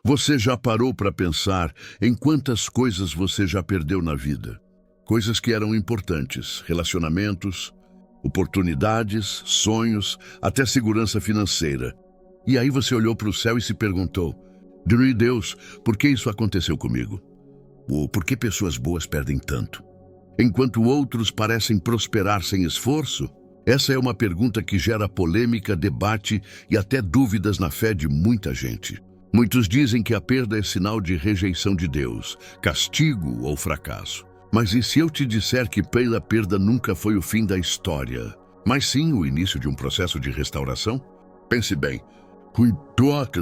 Você já parou para pensar em quantas coisas você já perdeu na vida? Coisas que eram importantes, relacionamentos, oportunidades, sonhos, até segurança financeira. E aí você olhou para o céu e se perguntou: Deus, por que isso aconteceu comigo? Ou por que pessoas boas perdem tanto, enquanto outros parecem prosperar sem esforço? Essa é uma pergunta que gera polêmica, debate e até dúvidas na fé de muita gente. Muitos dizem que a perda é sinal de rejeição de Deus, castigo ou fracasso. Mas e se eu te disser que pela perda nunca foi o fim da história, mas sim o início de um processo de restauração? Pense bem.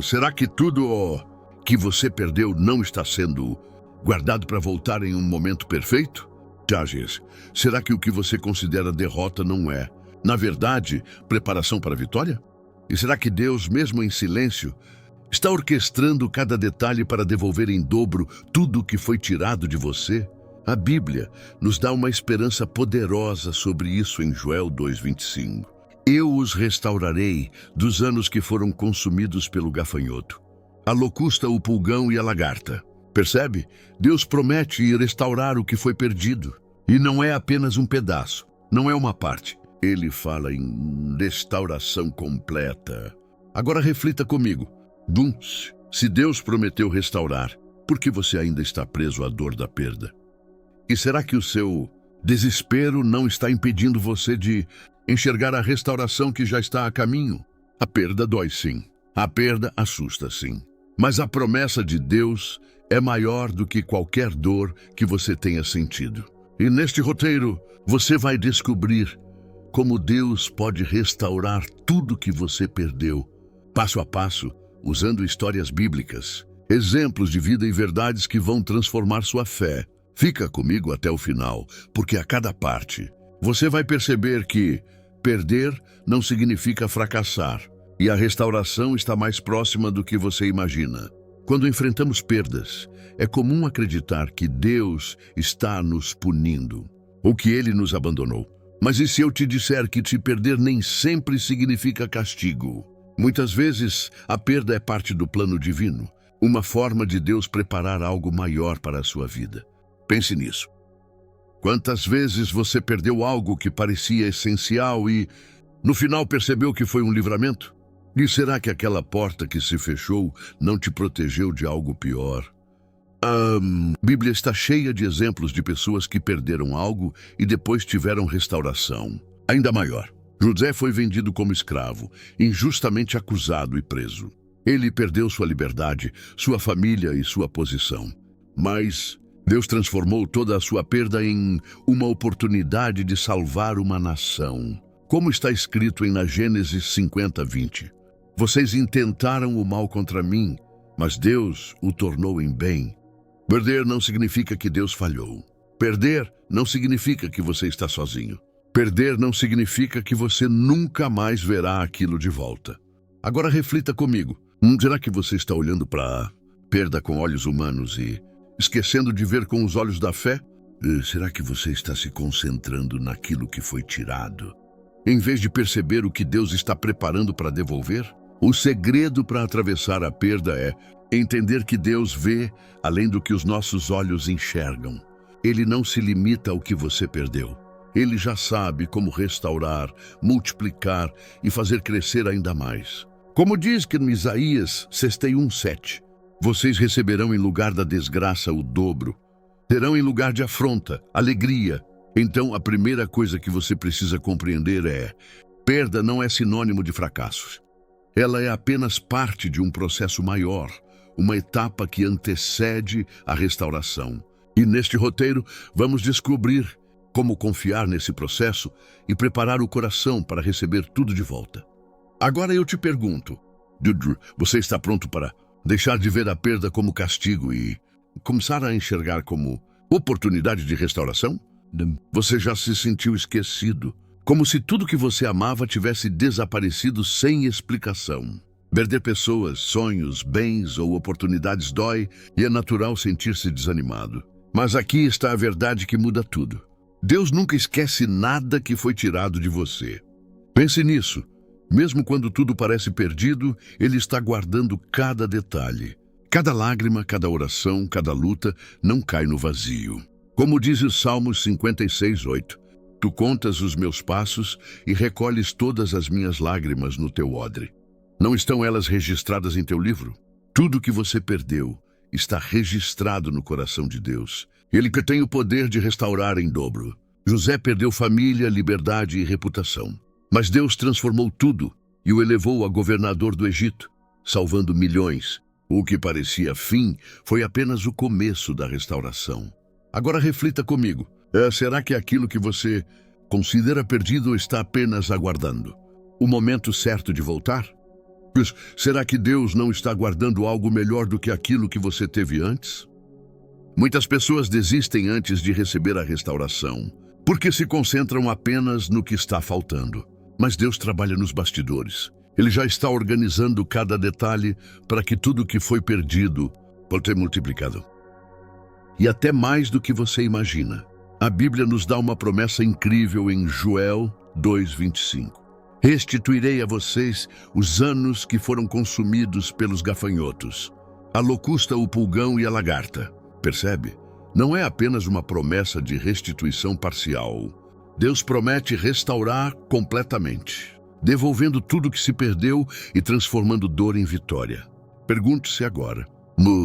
Será que tudo que você perdeu não está sendo guardado para voltar em um momento perfeito? Jages, será que o que você considera derrota não é, na verdade, preparação para a vitória? E será que Deus, mesmo em silêncio, está orquestrando cada detalhe para devolver em dobro tudo o que foi tirado de você? A Bíblia nos dá uma esperança poderosa sobre isso em Joel 2:25. Eu os restaurarei dos anos que foram consumidos pelo gafanhoto, a locusta, o pulgão e a lagarta. Percebe? Deus promete restaurar o que foi perdido. E não é apenas um pedaço, não é uma parte. Ele fala em restauração completa. Agora reflita comigo. Se Deus prometeu restaurar, por que você ainda está preso à dor da perda? E será que o seu desespero não está impedindo você de enxergar a restauração que já está a caminho? A perda dói sim, a perda assusta sim, mas a promessa de Deus é maior do que qualquer dor que você tenha sentido. E neste roteiro, você vai descobrir como Deus pode restaurar tudo que você perdeu, passo a passo, usando histórias bíblicas, exemplos de vida e verdades que vão transformar sua fé. Fica comigo até o final, porque a cada parte você vai perceber que perder não significa fracassar, e a restauração está mais próxima do que você imagina. Quando enfrentamos perdas, é comum acreditar que Deus está nos punindo, ou que Ele nos abandonou. Mas e se eu te disser que te perder nem sempre significa castigo? Muitas vezes, a perda é parte do plano divino, uma forma de Deus preparar algo maior para a sua vida. Pense nisso. Quantas vezes você perdeu algo que parecia essencial e, no final, percebeu que foi um livramento? E será que aquela porta que se fechou não te protegeu de algo pior? A Bíblia está cheia de exemplos de pessoas que perderam algo e depois tiveram restauração ainda maior. José foi vendido como escravo, injustamente acusado e preso. Ele perdeu sua liberdade, sua família e sua posição. Mas Deus transformou toda a sua perda em uma oportunidade de salvar uma nação. Como está escrito em Gênesis 50:20. Vocês intentaram o mal contra mim, mas Deus o tornou em bem. Perder não significa que Deus falhou. Perder não significa que você está sozinho. Perder não significa que você nunca mais verá aquilo de volta. Agora reflita comigo. Será que você está olhando para a perda com olhos humanos e esquecendo de ver com os olhos da fé? Será que você está se concentrando naquilo que foi tirado, em vez de perceber o que Deus está preparando para devolver? O segredo para atravessar a perda é entender que Deus vê além do que os nossos olhos enxergam. Ele não se limita ao que você perdeu. Ele já sabe como restaurar, multiplicar e fazer crescer ainda mais. Como diz que no Isaías 61:7, vocês receberão em lugar da desgraça o dobro. Terão em lugar de afronta, alegria. Então a primeira coisa que você precisa compreender é: perda não é sinônimo de fracassos. Ela é apenas parte de um processo maior, uma etapa que antecede a restauração. E neste roteiro, vamos descobrir como confiar nesse processo e preparar o coração para receber tudo de volta. Agora eu te pergunto, você está pronto para deixar de ver a perda como castigo e começar a enxergar como oportunidade de restauração? Você já se sentiu esquecido, como se tudo que você amava tivesse desaparecido sem explicação. Perder pessoas, sonhos, bens ou oportunidades dói e é natural sentir-se desanimado. Mas aqui está a verdade que muda tudo. Deus nunca esquece nada que foi tirado de você. Pense nisso. Mesmo quando tudo parece perdido, Ele está guardando cada detalhe. Cada lágrima, cada oração, cada luta não cai no vazio. Como diz o Salmos 56:8, tu contas os meus passos e recolhes todas as minhas lágrimas no teu odre. Não estão elas registradas em teu livro? Tudo que você perdeu está registrado no coração de Deus. Ele que tem o poder de restaurar em dobro. José perdeu família, liberdade e reputação. Mas Deus transformou tudo e o elevou a governador do Egito, salvando milhões. O que parecia fim foi apenas o começo da restauração. Agora reflita comigo. Será que aquilo que você considera perdido está apenas aguardando o momento certo de voltar? Será que Deus não está guardando algo melhor do que aquilo que você teve antes? Muitas pessoas desistem antes de receber a restauração, porque se concentram apenas no que está faltando. Mas Deus trabalha nos bastidores. Ele já está organizando cada detalhe para que tudo que foi perdido pode ser multiplicado. E até mais do que você imagina. A Bíblia nos dá uma promessa incrível em Joel 2:25. Restituirei a vocês os anos que foram consumidos pelos gafanhotos, a locusta, o pulgão e a lagarta. Percebe? Não é apenas uma promessa de restituição parcial. Deus promete restaurar completamente, devolvendo tudo que se perdeu e transformando dor em vitória. Pergunte-se agora,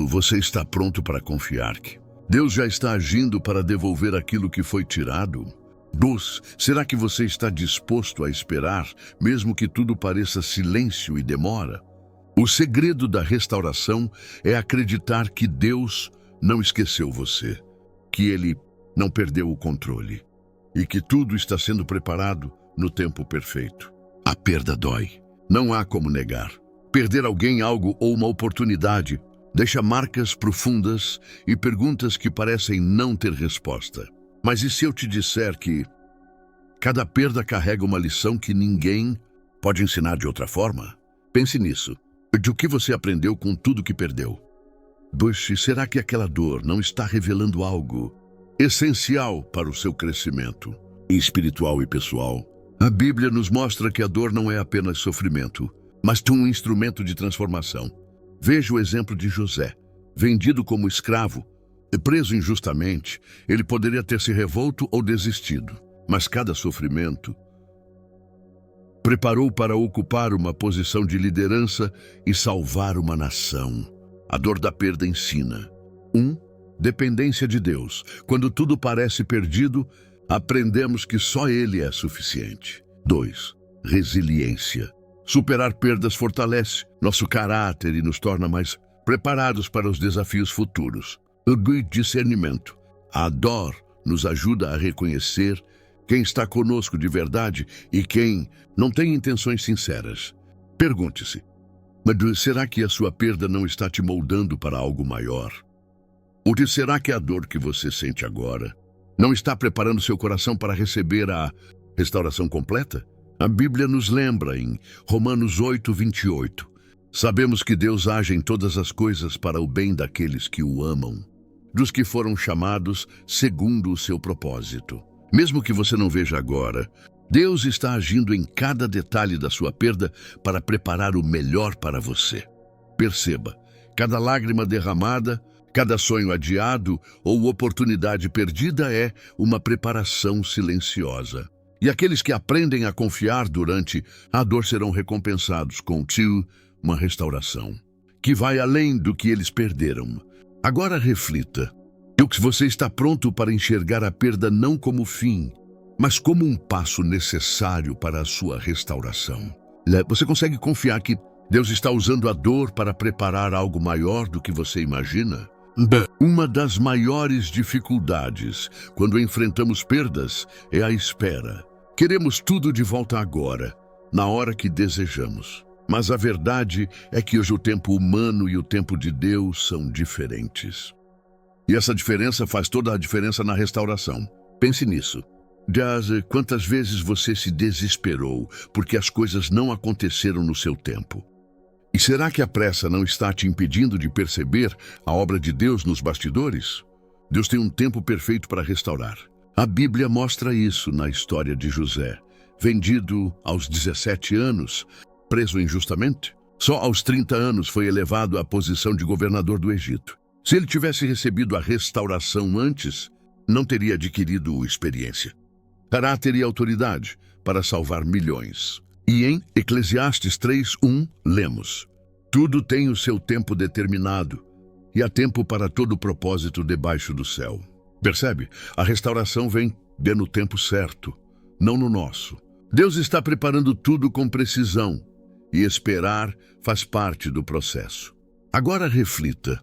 você está pronto para confiar que Deus já está agindo para devolver aquilo que foi tirado? 2. Será que você está disposto a esperar, mesmo que tudo pareça silêncio e demora? O segredo da restauração é acreditar que Deus não esqueceu você, que Ele não perdeu o controle e que tudo está sendo preparado no tempo perfeito. A perda dói. Não há como negar. Perder alguém, algo ou uma oportunidade deixa marcas profundas e perguntas que parecem não ter resposta. Mas e se eu te disser que cada perda carrega uma lição que ninguém pode ensinar de outra forma? Pense nisso. O que você aprendeu com tudo que perdeu? Bush, será que aquela dor não está revelando algo essencial para o seu crescimento espiritual e pessoal? A Bíblia nos mostra que a dor não é apenas sofrimento, mas um instrumento de transformação. Veja o exemplo de José, vendido como escravo, preso injustamente. Ele poderia ter se revolto ou desistido, mas cada sofrimento preparou para ocupar uma posição de liderança e salvar uma nação. A dor da perda ensina. 1. Dependência de Deus. Quando tudo parece perdido, aprendemos que só Ele é suficiente. 2. Resiliência. Superar perdas fortalece nosso caráter e nos torna mais preparados para os desafios futuros. Discernimento. A dor nos ajuda a reconhecer quem está conosco de verdade e quem não tem intenções sinceras. Pergunte-se, mas será que a sua perda não está te moldando para algo maior? Ou será que a dor que você sente agora não está preparando seu coração para receber a restauração completa? A Bíblia nos lembra em Romanos 8:28. Sabemos que Deus age em todas as coisas para o bem daqueles que o amam, dos que foram chamados segundo o seu propósito. Mesmo que você não veja agora, Deus está agindo em cada detalhe da sua perda para preparar o melhor para você. Perceba, cada lágrima derramada, cada sonho adiado ou oportunidade perdida é uma preparação silenciosa. E aqueles que aprendem a confiar durante a dor serão recompensados com uma restauração que vai além do que eles perderam. Agora reflita. Você está pronto para enxergar a perda não como fim, mas como um passo necessário para a sua restauração. Você consegue confiar que Deus está usando a dor para preparar algo maior do que você imagina? Uma das maiores dificuldades quando enfrentamos perdas é a espera. Queremos tudo de volta agora, na hora que desejamos. Mas a verdade é que hoje o tempo humano e o tempo de Deus são diferentes. E essa diferença faz toda a diferença na restauração. Pense nisso. Quantas vezes você se desesperou porque as coisas não aconteceram no seu tempo? E será que a pressa não está te impedindo de perceber a obra de Deus nos bastidores? Deus tem um tempo perfeito para restaurar. A Bíblia mostra isso na história de José, vendido aos 17 anos, preso injustamente, Só aos 30 anos foi elevado à posição de governador do Egito. Se ele tivesse recebido a restauração antes, não teria adquirido experiência, caráter e autoridade para salvar milhões. E em Eclesiastes 3:1, lemos: tudo tem o seu tempo determinado, e há tempo para todo propósito debaixo do céu. Percebe? A restauração vem no tempo certo, não no nosso. Deus está preparando tudo com precisão, e esperar faz parte do processo. Agora reflita.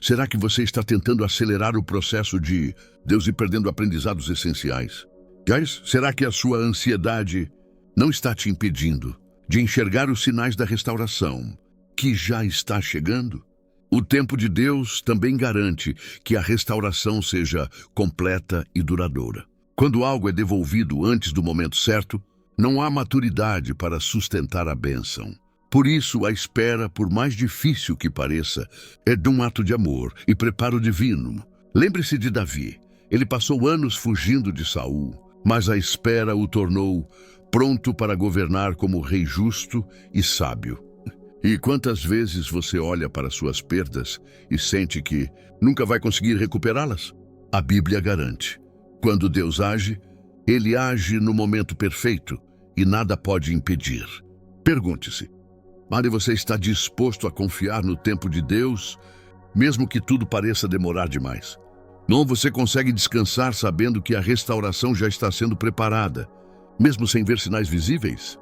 Será que você está tentando acelerar o processo de Deus e perdendo aprendizados essenciais? Guys, será que a sua ansiedade não está te impedindo de enxergar os sinais da restauração que já está chegando? O tempo de Deus também garante que a restauração seja completa e duradoura. Quando algo é devolvido antes do momento certo, não há maturidade para sustentar a bênção. Por isso, a espera, por mais difícil que pareça, é de um ato de amor e preparo divino. Lembre-se de Davi. Ele passou anos fugindo de Saul, mas a espera o tornou pronto para governar como rei justo e sábio. E quantas vezes você olha para suas perdas e sente que nunca vai conseguir recuperá-las? A Bíblia garante. Quando Deus age, Ele age no momento perfeito e nada pode impedir. Pergunte-se: você está disposto a confiar no tempo de Deus, mesmo que tudo pareça demorar demais? Não, você consegue descansar sabendo que a restauração já está sendo preparada, mesmo sem ver sinais visíveis?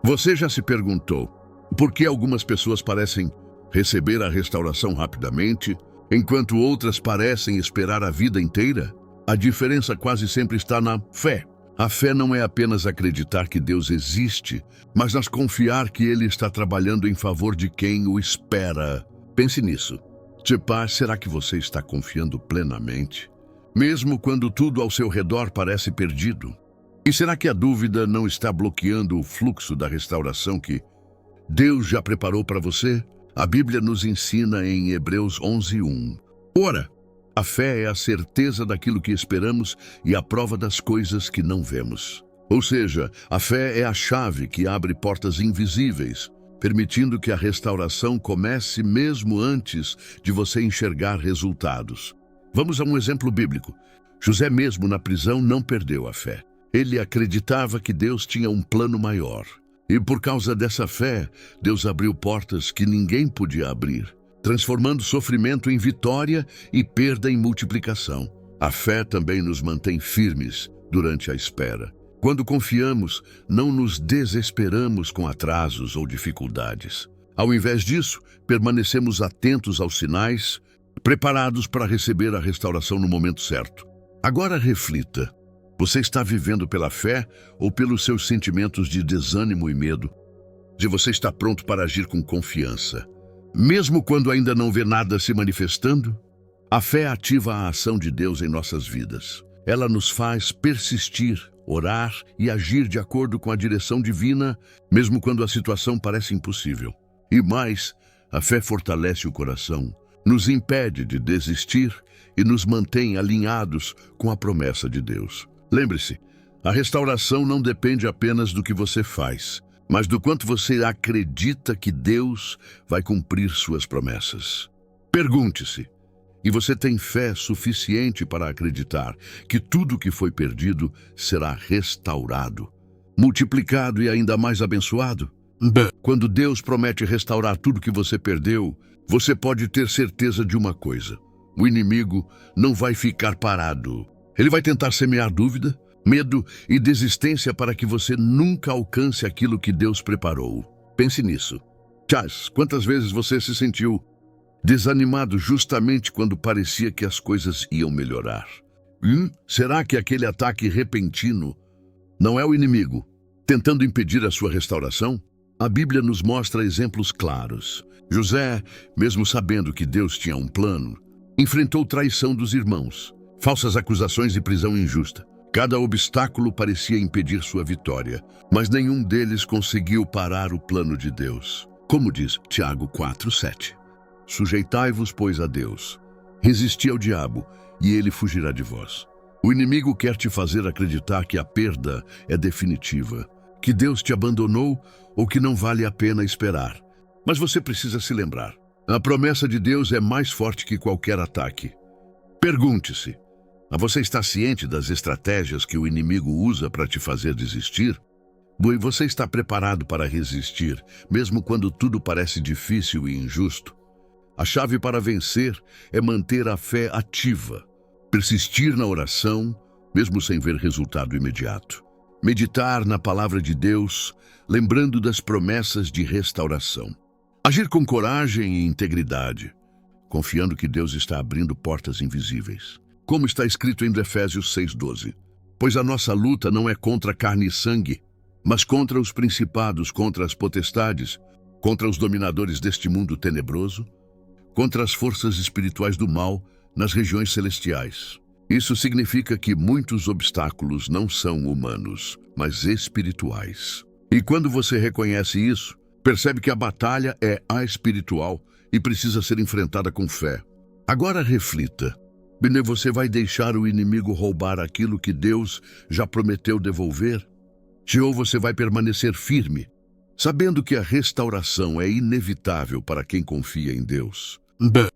Você já se perguntou por que algumas pessoas parecem receber a restauração rapidamente, enquanto outras parecem esperar a vida inteira? A diferença quase sempre está na fé. A fé não é apenas acreditar que Deus existe, mas nas confiar que Ele está trabalhando em favor de quem o espera. Pense nisso. Será que você está confiando plenamente, mesmo quando tudo ao seu redor parece perdido? E será que a dúvida não está bloqueando o fluxo da restauração que Deus já preparou para você? A Bíblia nos ensina em Hebreus 11:1. Ora, a fé é a certeza daquilo que esperamos e a prova das coisas que não vemos. Ou seja, a fé é a chave que abre portas invisíveis, permitindo que a restauração comece mesmo antes de você enxergar resultados. Vamos a um exemplo bíblico. José, mesmo na prisão, não perdeu a fé. Ele acreditava que Deus tinha um plano maior. E por causa dessa fé, Deus abriu portas que ninguém podia abrir, transformando sofrimento em vitória e perda em multiplicação. A fé também nos mantém firmes durante a espera. Quando confiamos, não nos desesperamos com atrasos ou dificuldades. Ao invés disso, permanecemos atentos aos sinais, preparados para receber a restauração no momento certo. Agora reflita. Você está vivendo pela fé ou pelos seus sentimentos de desânimo e medo? Se você está pronto para agir com confiança, mesmo quando ainda não vê nada se manifestando? A fé ativa a ação de Deus em nossas vidas. Ela nos faz persistir, orar e agir de acordo com a direção divina, mesmo quando a situação parece impossível. E mais, a fé fortalece o coração, nos impede de desistir e nos mantém alinhados com a promessa de Deus. Lembre-se, a restauração não depende apenas do que você faz, mas do quanto você acredita que Deus vai cumprir suas promessas. Pergunte-se: e você tem fé suficiente para acreditar que tudo que foi perdido será restaurado, multiplicado e ainda mais abençoado? Quando Deus promete restaurar tudo que você perdeu, você pode ter certeza de uma coisa: o inimigo não vai ficar parado. Ele vai tentar semear dúvida, medo e desistência para que você nunca alcance aquilo que Deus preparou. Pense nisso. Quantas vezes você se sentiu desanimado justamente quando parecia que as coisas iam melhorar? Será que aquele ataque repentino não é o inimigo tentando impedir a sua restauração? A Bíblia nos mostra exemplos claros. José, mesmo sabendo que Deus tinha um plano, enfrentou traição dos irmãos, falsas acusações e prisão injusta. Cada obstáculo parecia impedir sua vitória, mas nenhum deles conseguiu parar o plano de Deus. Como diz Tiago 4:7. Sujeitai-vos, pois, a Deus. Resisti ao diabo, e ele fugirá de vós. O inimigo quer te fazer acreditar que a perda é definitiva, que Deus te abandonou ou que não vale a pena esperar. Mas você precisa se lembrar. A promessa de Deus é mais forte que qualquer ataque. Pergunte-se: você está ciente das estratégias que o inimigo usa para te fazer desistir? E você está preparado para resistir, mesmo quando tudo parece difícil e injusto? A chave para vencer é manter a fé ativa, persistir na oração, mesmo sem ver resultado imediato. Meditar na palavra de Deus, lembrando das promessas de restauração. Agir com coragem e integridade, confiando que Deus está abrindo portas invisíveis. Como está escrito em Efésios 6:12. Pois a nossa luta não é contra carne e sangue, mas contra os principados, contra as potestades, contra os dominadores deste mundo tenebroso, contra as forças espirituais do mal nas regiões celestiais. Isso significa que muitos obstáculos não são humanos, mas espirituais. E quando você reconhece isso, percebe que a batalha é espiritual e precisa ser enfrentada com fé. Agora reflita. Você vai deixar o inimigo roubar aquilo que Deus já prometeu devolver? Ou você vai permanecer firme, sabendo que a restauração é inevitável para quem confia em Deus?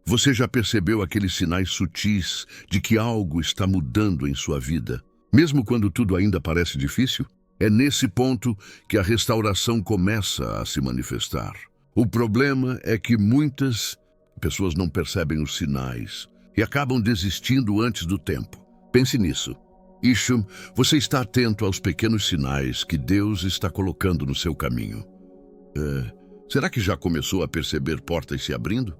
Você já percebeu aqueles sinais sutis de que algo está mudando em sua vida, mesmo quando tudo ainda parece difícil? É nesse ponto que a restauração começa a se manifestar. O problema é que muitas pessoas não percebem os sinais e acabam desistindo antes do tempo. Pense nisso. Você está atento aos pequenos sinais que Deus está colocando no seu caminho. Será que já começou a perceber portas se abrindo?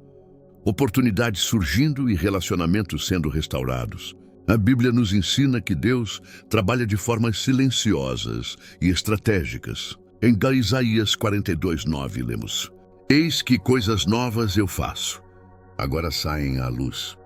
Oportunidades surgindo e relacionamentos sendo restaurados. A Bíblia nos ensina que Deus trabalha de formas silenciosas e estratégicas. Em Isaías 42:9 lemos: Eis que coisas novas eu faço, agora saem à luz.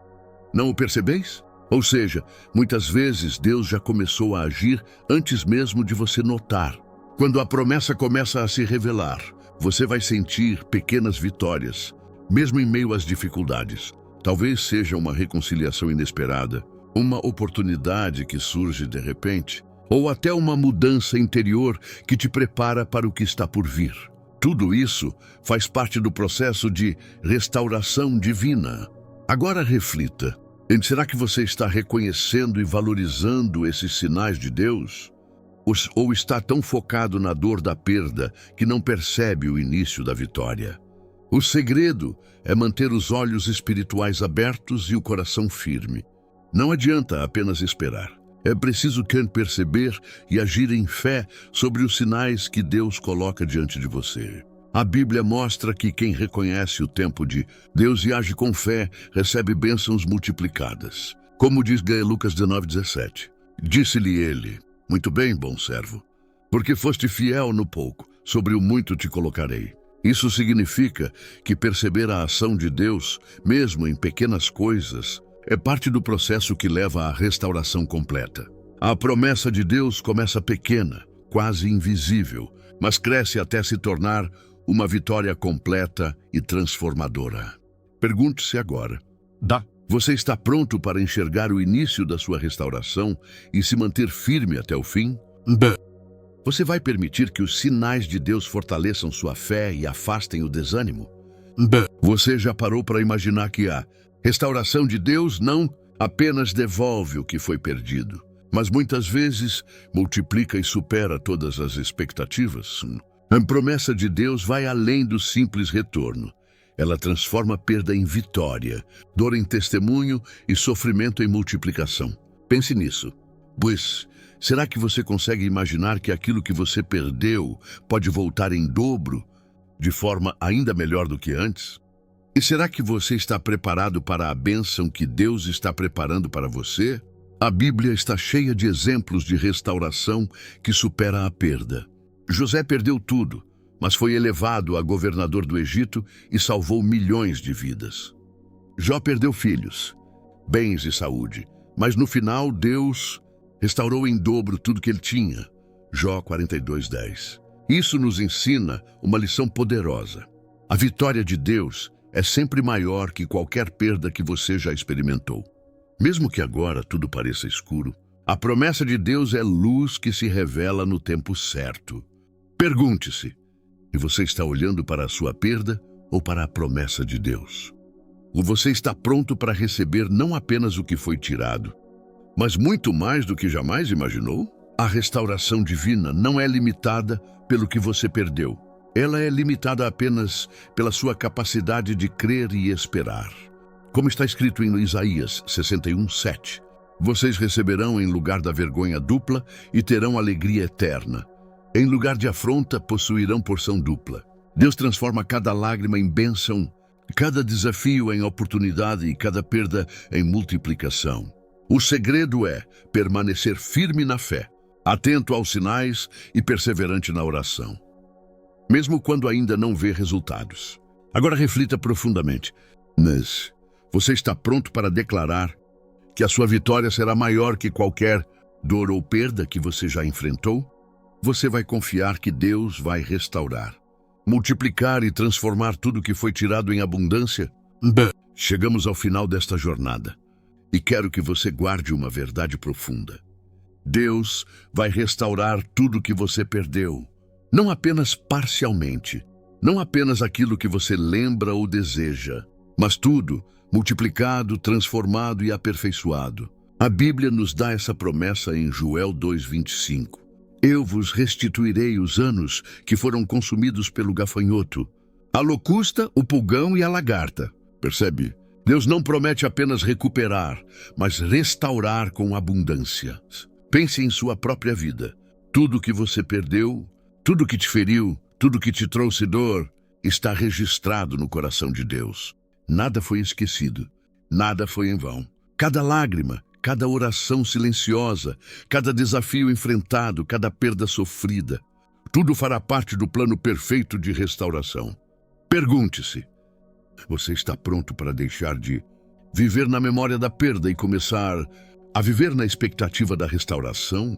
Não o percebeis? Ou seja, muitas vezes Deus já começou a agir antes mesmo de você notar. Quando a promessa começa a se revelar, você vai sentir pequenas vitórias, mesmo em meio às dificuldades. Talvez seja uma reconciliação inesperada, uma oportunidade que surge de repente, ou até uma mudança interior que te prepara para o que está por vir. Tudo isso faz parte do processo de restauração divina. Agora reflita. Será que você está reconhecendo e valorizando esses sinais de Deus? Ou está tão focado na dor da perda que não percebe o início da vitória? O segredo é manter os olhos espirituais abertos e o coração firme. Não adianta apenas esperar. É preciso perceber e agir em fé sobre os sinais que Deus coloca diante de você. A Bíblia mostra que quem reconhece o tempo de Deus e age com fé, recebe bênçãos multiplicadas. Como diz Lucas 19:17. Disse-lhe ele: Muito bem, bom servo, porque foste fiel no pouco, sobre o muito te colocarei. Isso significa que perceber a ação de Deus, mesmo em pequenas coisas, é parte do processo que leva à restauração completa. A promessa de Deus começa pequena, quase invisível, mas cresce até se tornar uma vitória completa e transformadora. Pergunte-se agora: você está pronto para enxergar o início da sua restauração e se manter firme até o fim? Você vai permitir que os sinais de Deus fortaleçam sua fé e afastem o desânimo? Você já parou para imaginar que a restauração de Deus não apenas devolve o que foi perdido, mas muitas vezes multiplica e supera todas as expectativas? A promessa de Deus vai além do simples retorno. Ela transforma perda em vitória, dor em testemunho e sofrimento em multiplicação. Pense nisso. Pois, será que você consegue imaginar que aquilo que você perdeu pode voltar em dobro, de forma ainda melhor do que antes? E será que você está preparado para a bênção que Deus está preparando para você? A Bíblia está cheia de exemplos de restauração que supera a perda. José perdeu tudo, mas foi elevado a governador do Egito e salvou milhões de vidas. Jó perdeu filhos, bens e saúde, mas no final Deus restaurou em dobro tudo que ele tinha. Jó 42:10. Isso nos ensina uma lição poderosa. A vitória de Deus é sempre maior que qualquer perda que você já experimentou. Mesmo que agora tudo pareça escuro, a promessa de Deus é luz que se revela no tempo certo. Pergunte-se: e você está olhando para a sua perda ou para a promessa de Deus? Ou você está pronto para receber não apenas o que foi tirado, mas muito mais do que jamais imaginou? A restauração divina não é limitada pelo que você perdeu. Ela é limitada apenas pela sua capacidade de crer e esperar. Como está escrito em Isaías 61:7, vocês receberão em lugar da vergonha dupla e terão alegria eterna. Em lugar de afronta, possuirão porção dupla. Deus transforma cada lágrima em bênção, cada desafio em oportunidade e cada perda em multiplicação. O segredo é permanecer firme na fé, atento aos sinais e perseverante na oração, mesmo quando ainda não vê resultados. Agora reflita profundamente. Mas você está pronto para declarar que a sua vitória será maior que qualquer dor ou perda que você já enfrentou? Você vai confiar que Deus vai restaurar, multiplicar e transformar tudo que foi tirado em abundância? Chegamos ao final desta jornada e quero que você guarde uma verdade profunda. Deus vai restaurar tudo que você perdeu, não apenas parcialmente, não apenas aquilo que você lembra ou deseja, mas tudo multiplicado, transformado e aperfeiçoado. A Bíblia nos dá essa promessa em Joel 2:25. Eu vos restituirei os anos que foram consumidos pelo gafanhoto, a locusta, o pulgão e a lagarta. Percebe? Deus não promete apenas recuperar, mas restaurar com abundância. Pense em sua própria vida. Tudo que você perdeu, tudo que te feriu, tudo que te trouxe dor, está registrado no coração de Deus. Nada foi esquecido, nada foi em vão. Cada lágrima, cada oração silenciosa, cada desafio enfrentado, cada perda sofrida, tudo fará parte do plano perfeito de restauração. Pergunte-se: você está pronto para deixar de viver na memória da perda e começar a viver na expectativa da restauração?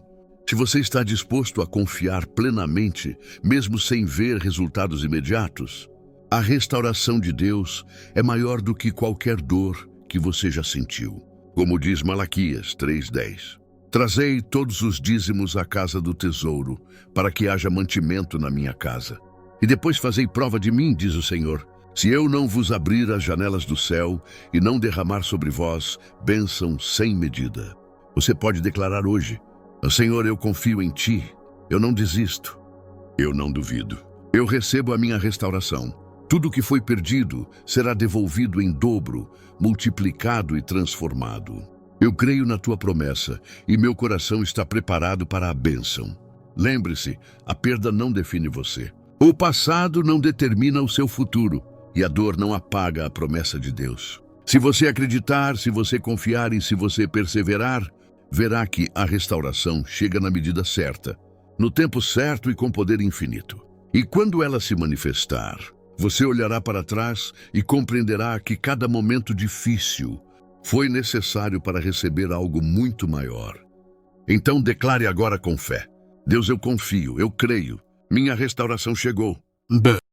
Se você está disposto a confiar plenamente, mesmo sem ver resultados imediatos, a restauração de Deus é maior do que qualquer dor que você já sentiu. Como diz Malaquias 3:10, trazei todos os dízimos à casa do tesouro, para que haja mantimento na minha casa. E depois fazei prova de mim, diz o Senhor, se eu não vos abrir as janelas do céu e não derramar sobre vós bênção sem medida. Você pode declarar hoje: Senhor, eu confio em Ti, eu não desisto, eu não duvido. Eu recebo a minha restauração. Tudo que foi perdido será devolvido em dobro, multiplicado e transformado. Eu creio na Tua promessa e meu coração está preparado para a bênção. Lembre-se, a perda não define você. O passado não determina o seu futuro e a dor não apaga a promessa de Deus. Se você acreditar, se você confiar e se você perseverar, verá que a restauração chega na medida certa, no tempo certo e com poder infinito. E quando ela se manifestar, você olhará para trás e compreenderá que cada momento difícil foi necessário para receber algo muito maior. Então declare agora com fé: Deus, eu confio, eu creio, minha restauração chegou.